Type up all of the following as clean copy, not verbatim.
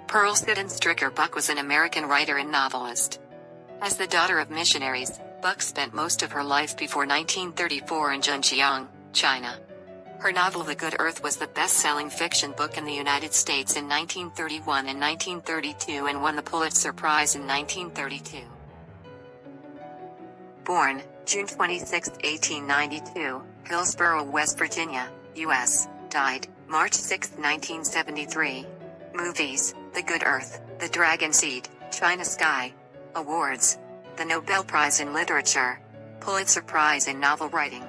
Pearl Buck was an American writer and novelist. As the daughter of missionaries, Buck spent most of her life before 1934 in Zhenjiang, China. Her novel The Good Earth was the best-selling fiction book in the United States in 1931 and 1932 and won the Pulitzer Prize in 1932. Born, June 26, 1892, Hillsborough, West Virginia, U.S., died, March 6, 1973. Movies: The Good Earth, The Dragon Seed, China Sky. Awards: the Nobel Prize in Literature, Pulitzer Prize in Novel Writing.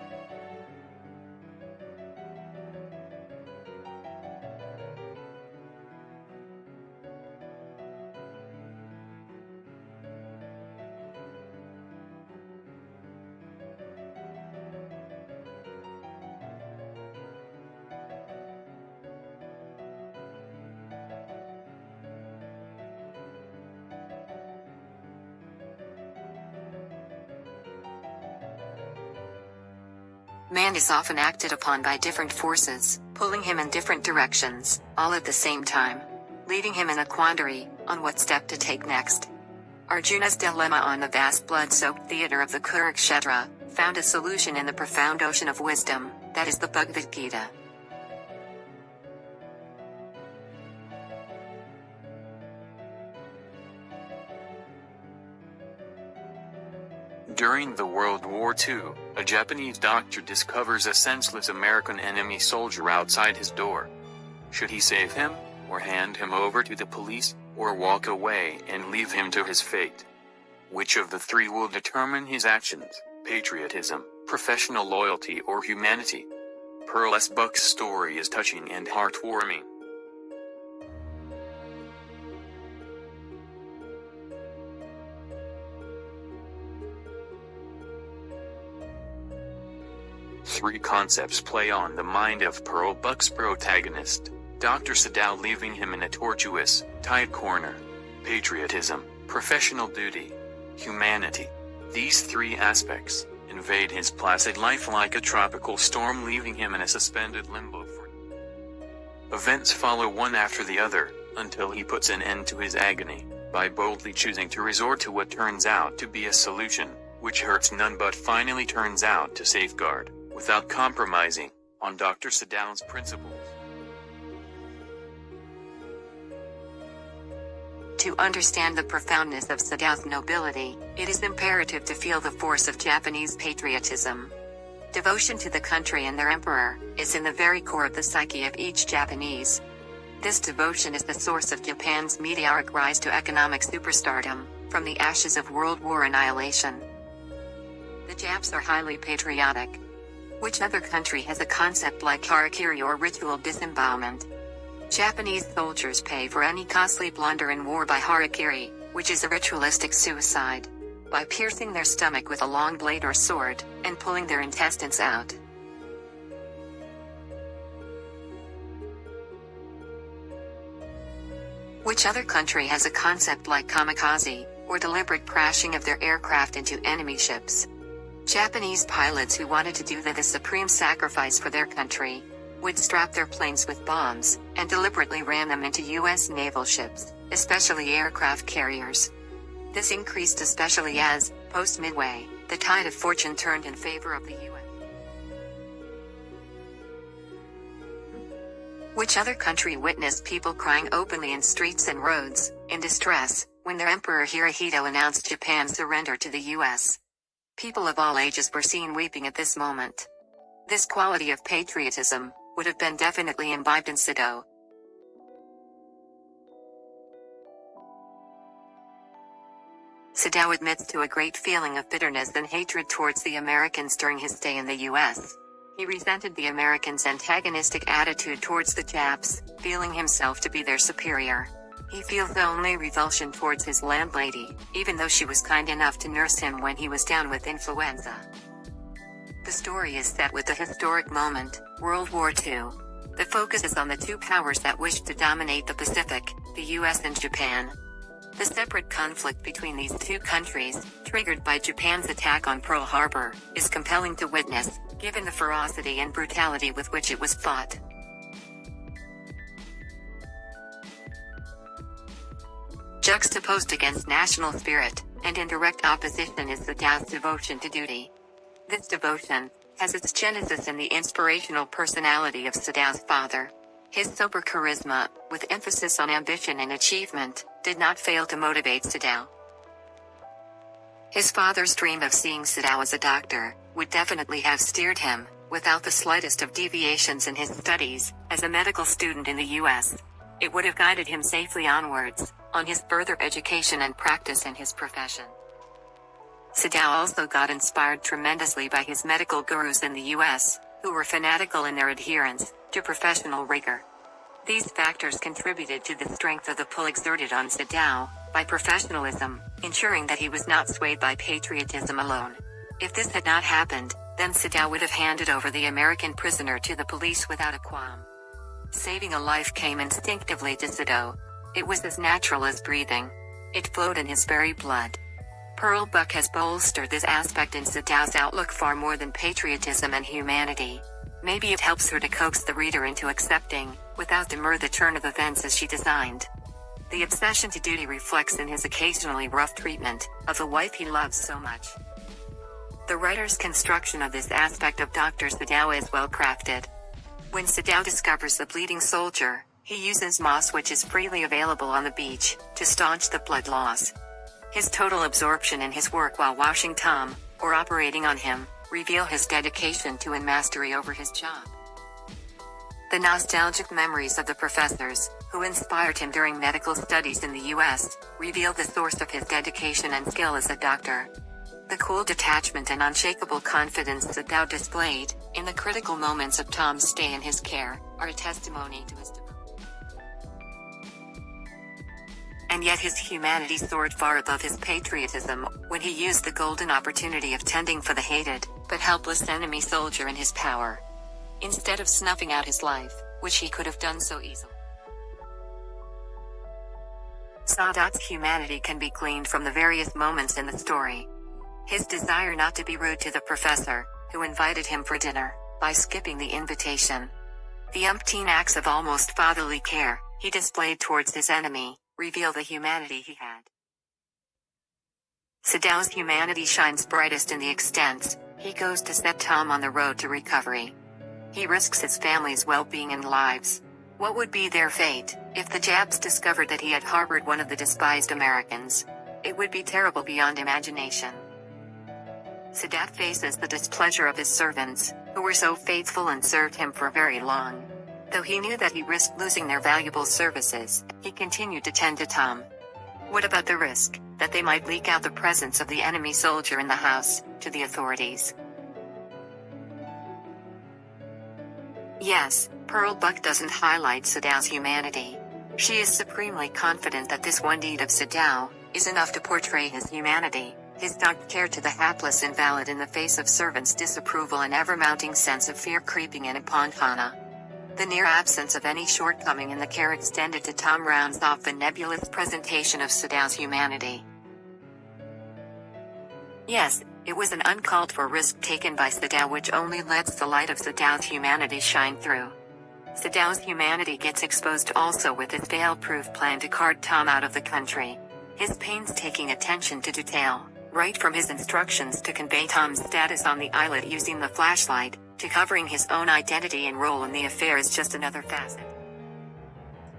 Man is often acted upon by different forces, pulling him in different directions, all at the same time, leaving him in a quandary on what step to take next. Arjuna's dilemma on the vast blood-soaked theater of the Kurukshetra found a solution in the profound ocean of wisdom that is the Bhagavad Gita. During the World War II, a Japanese doctor discovers a senseless American enemy soldier outside his door. Should he save him, or hand him over to the police, or walk away and leave him to his fate? Which of the three will determine his actions: patriotism, professional loyalty, or humanity? Pearl Buck's story is touching and heartwarming. Three concepts play on the mind of Pearl Buck's protagonist, Dr. Sadao, leaving him in a tortuous, tight corner: patriotism, professional duty, humanity. These three aspects invade his placid life like a tropical storm, leaving him in a suspended limbo. Events follow one after the other, until he puts an end to his agony, by boldly choosing to resort to what turns out to be a solution, which hurts none but finally turns out to safeguard, without compromising, on Dr. Sadao's principles. To understand the profoundness of Sadao's nobility, it is imperative to feel the force of Japanese patriotism. Devotion to the country and their emperor is in the very core of the psyche of each Japanese. This devotion is the source of Japan's meteoric rise to economic superstardom, from the ashes of World War annihilation. The Japs are highly patriotic. Which other country has a concept like harakiri or ritual disembowelment? Japanese soldiers pay for any costly blunder in war by harakiri, which is a ritualistic suicide, by piercing their stomach with a long blade or sword, and pulling their intestines out. Which other country has a concept like kamikaze, or deliberate crashing of their aircraft into enemy ships? Japanese pilots who wanted to do the supreme sacrifice for their country would strap their planes with bombs, and deliberately ram them into U.S. naval ships, especially aircraft carriers. This increased especially as, post-Midway, the tide of fortune turned in favor of the U.S. Which other country witnessed people crying openly in streets and roads, in distress, when their Emperor Hirohito announced Japan's surrender to the U.S.? People of all ages were seen weeping at this moment. This quality of patriotism would have been definitely imbibed in Sadao. Sadao admits to a great feeling of bitterness and hatred towards the Americans during his stay in the U.S. He resented the Americans' antagonistic attitude towards the Japs, feeling himself to be their superior. He feels only revulsion towards his landlady, even though she was kind enough to nurse him when he was down with influenza. The story is set with the historic moment, World War II. The focus is on the two powers that wished to dominate the Pacific, the US and Japan. The separate conflict between these two countries, triggered by Japan's attack on Pearl Harbor, is compelling to witness, given the ferocity and brutality with which it was fought. Juxtaposed against national spirit, and in direct opposition is Sadow's devotion to duty. This devotion has its genesis in the inspirational personality of Sadow's father. His sober charisma, with emphasis on ambition and achievement, did not fail to motivate Sadow. His father's dream of seeing Sadow as a doctor would definitely have steered him, without the slightest of deviations in his studies, as a medical student in the U.S. It would have guided him safely onwards, on his further education and practice in his profession. Sadow also got inspired tremendously by his medical gurus in the U.S., who were fanatical in their adherence to professional rigor. These factors contributed to the strength of the pull exerted on Sadow by professionalism, ensuring that he was not swayed by patriotism alone. If this had not happened, then Sadow would have handed over the American prisoner to the police without a qualm. Saving a life came instinctively to Sadow. It was as natural as breathing. It flowed in his very blood. Pearl Buck has bolstered this aspect in Sadow's outlook far more than patriotism and humanity. Maybe it helps her to coax the reader into accepting, without demur, the turn of events as she designed. The obsession to duty reflects in his occasionally rough treatment of the wife he loves so much. The writer's construction of this aspect of Dr. Sadow is well crafted. When Sadow discovers the bleeding soldier, he uses moss, which is freely available on the beach, to staunch the blood loss. His total absorption in his work while washing Tom, or operating on him, reveal his dedication to and mastery over his job. The nostalgic memories of the professors, who inspired him during medical studies in the U.S., reveal the source of his dedication and skill as a doctor. The cool detachment and unshakable confidence Sadow displayed, in the critical moments of Tom's stay in his care, are a testimony to his devotion. And yet his humanity soared far above his patriotism, when he used the golden opportunity of tending for the hated, but helpless enemy soldier in his power. Instead of snuffing out his life, which he could have done so easily. Sadow's humanity can be gleaned from the various moments in the story. His desire not to be rude to the professor, who invited him for dinner, by skipping the invitation. The umpteen acts of almost fatherly care he displayed towards his enemy, reveal the humanity he had. Sadow's humanity shines brightest in the extent he goes to set Tom on the road to recovery. He risks his family's well-being and lives. What would be their fate, if the Japs discovered that he had harbored one of the despised Americans? It would be terrible beyond imagination. Sadow faces the displeasure of his servants, who were so faithful and served him for very long. Though he knew that he risked losing their valuable services, he continued to tend to Tom. What about the risk that they might leak out the presence of the enemy soldier in the house to the authorities? Yes, Pearl Buck doesn't highlight Sadow's humanity. She is supremely confident that this one deed of Sadow is enough to portray his humanity, his dogged care to the hapless invalid in the face of servants' disapproval and ever-mounting sense of fear creeping in upon Hannah. The near absence of any shortcoming in the care extended to Tom rounds off the nebulous presentation of Sadow's humanity. Yes, it was an uncalled-for risk taken by Sadow which only lets the light of Sadow's humanity shine through. Sadow's humanity gets exposed also with his fail-proof plan to cart Tom out of the country. His painstaking attention to detail, right from his instructions to convey Tom's status on the islet using the flashlight, to covering his own identity and role in the affair, is just another facet.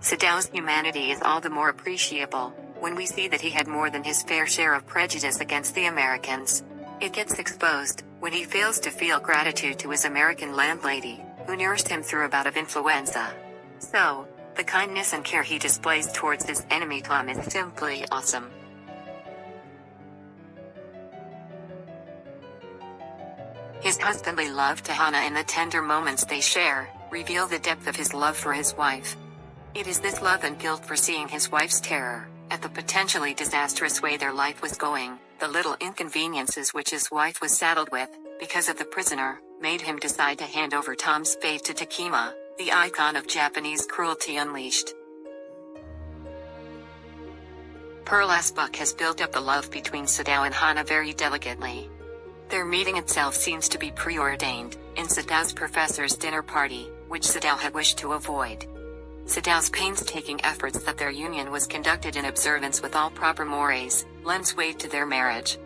Sadow's humanity is all the more appreciable when we see that he had more than his fair share of prejudice against the Americans. It gets exposed when he fails to feel gratitude to his American landlady, who nursed him through a bout of influenza. So, the kindness and care he displays towards his enemy Tom is simply awesome. His husbandly love to Hannah and the tender moments they share reveal the depth of his love for his wife. It is this love and guilt for seeing his wife's terror at the potentially disastrous way their life was going, the little inconveniences which his wife was saddled with because of the prisoner, made him decide to hand over Tom's fate to Takema, the icon of Japanese cruelty unleashed. Pearl Buck has built up the love between Sadow and Hannah very delicately. Their meeting itself seems to be preordained, in Sadow's professor's dinner party, which Sadow had wished to avoid. Sadao's painstaking efforts that their union was conducted in observance with all proper mores, lends weight to their marriage.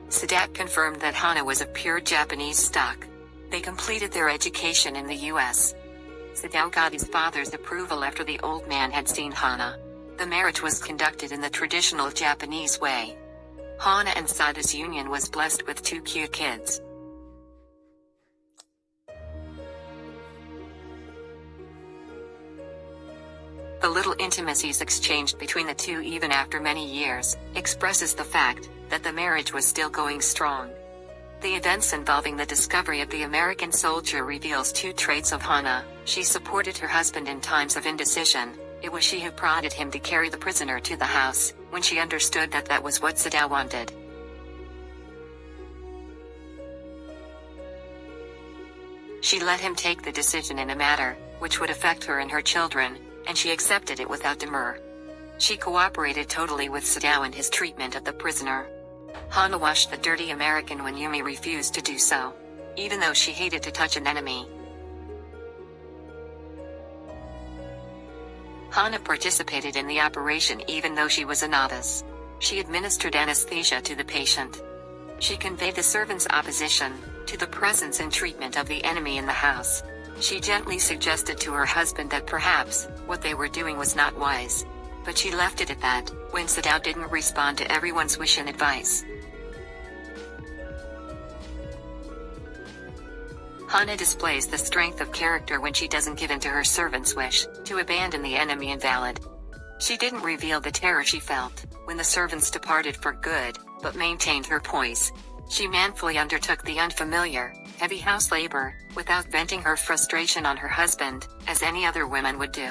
Sadao confirmed that Hana was of pure Japanese stock. They completed their education in the U.S. Sadao got his father's approval after the old man had seen Hana. The marriage was conducted in the traditional Japanese way. Hana and Sadao's union was blessed with 2 cute kids. The little intimacies exchanged between the two even after many years, expresses the fact that the marriage was still going strong. The events involving the discovery of the American soldier reveals 2 traits of Hana. She supported her husband in times of indecision. It was she who prodded him to carry the prisoner to the house, when she understood that that was what Sadao wanted. She let him take the decision in a matter which would affect her and her children, and she accepted it without demur. She cooperated totally with Sadao in his treatment of the prisoner. Hana washed the dirty American when Yumi refused to do so, even though she hated to touch an enemy. Hana participated in the operation even though she was a novice. She administered anesthesia to the patient. She conveyed the servant's opposition to the presence and treatment of the enemy in the house. She gently suggested to her husband that perhaps what they were doing was not wise. But she left it at that, when Sadao didn't respond to everyone's wish and advice. Hana displays the strength of character when she doesn't give in to her servant's wish to abandon the enemy invalid. She didn't reveal the terror she felt when the servants departed for good, but maintained her poise. She manfully undertook the unfamiliar, heavy house labor, without venting her frustration on her husband, as any other women would do.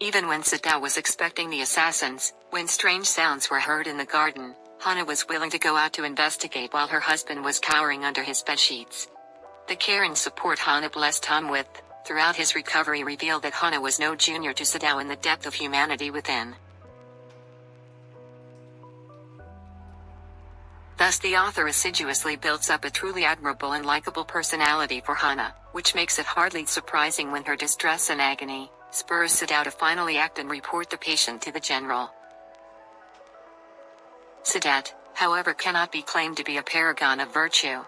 Even when Sadao was expecting the assassins, when strange sounds were heard in the garden, Hana was willing to go out to investigate while her husband was cowering under his bedsheets. The care and support Hana blessed Tom with, throughout his recovery revealed that Hana was no junior to Sadao in the depth of humanity within. Thus the author assiduously builds up a truly admirable and likable personality for Hana, which makes it hardly surprising when her distress and agony spurs Sadao to finally act and report the patient to the general. Sadao, however, cannot be claimed to be a paragon of virtue.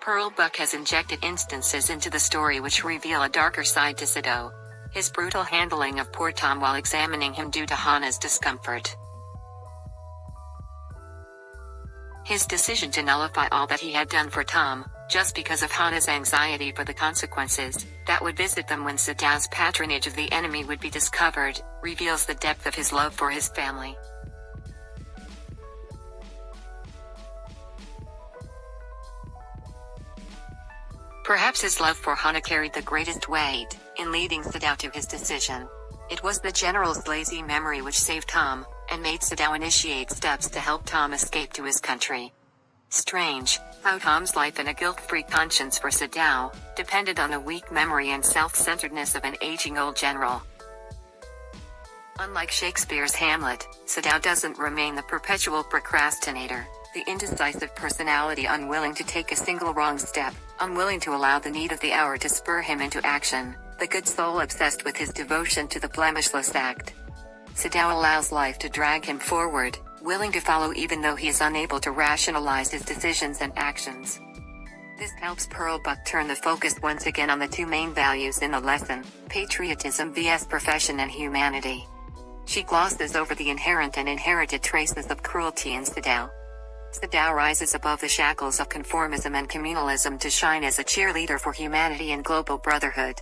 Pearl Buck has injected instances into the story which reveal a darker side to Sadao. His brutal handling of poor Tom while examining him due to Hana's discomfort. His decision to nullify all that he had done for Tom, just because of Hana's anxiety for the consequences that would visit them when Sadao's patronage of the enemy would be discovered, reveals the depth of his love for his family. Perhaps his love for Hana carried the greatest weight in leading Sadao to his decision. It was the general's lazy memory which saved Tom, and made Sadao initiate steps to help Tom escape to his country. Strange, how Tom's life and a guilt-free conscience for Sadao depended on the weak memory and self-centeredness of an aging old general. Unlike Shakespeare's Hamlet, Sadao doesn't remain the perpetual procrastinator, the indecisive personality unwilling to take a single wrong step, unwilling to allow the need of the hour to spur him into action, the good soul obsessed with his devotion to the blemishless act. Sadao allows life to drag him forward, willing to follow even though he is unable to rationalize his decisions and actions. This helps Pearl Buck turn the focus once again on the 2 main values in the lesson, patriotism vs profession and humanity. She glosses over the inherent and inherited traces of cruelty in Sadao. Sadao rises above the shackles of conformism and communalism to shine as a cheerleader for humanity and global brotherhood.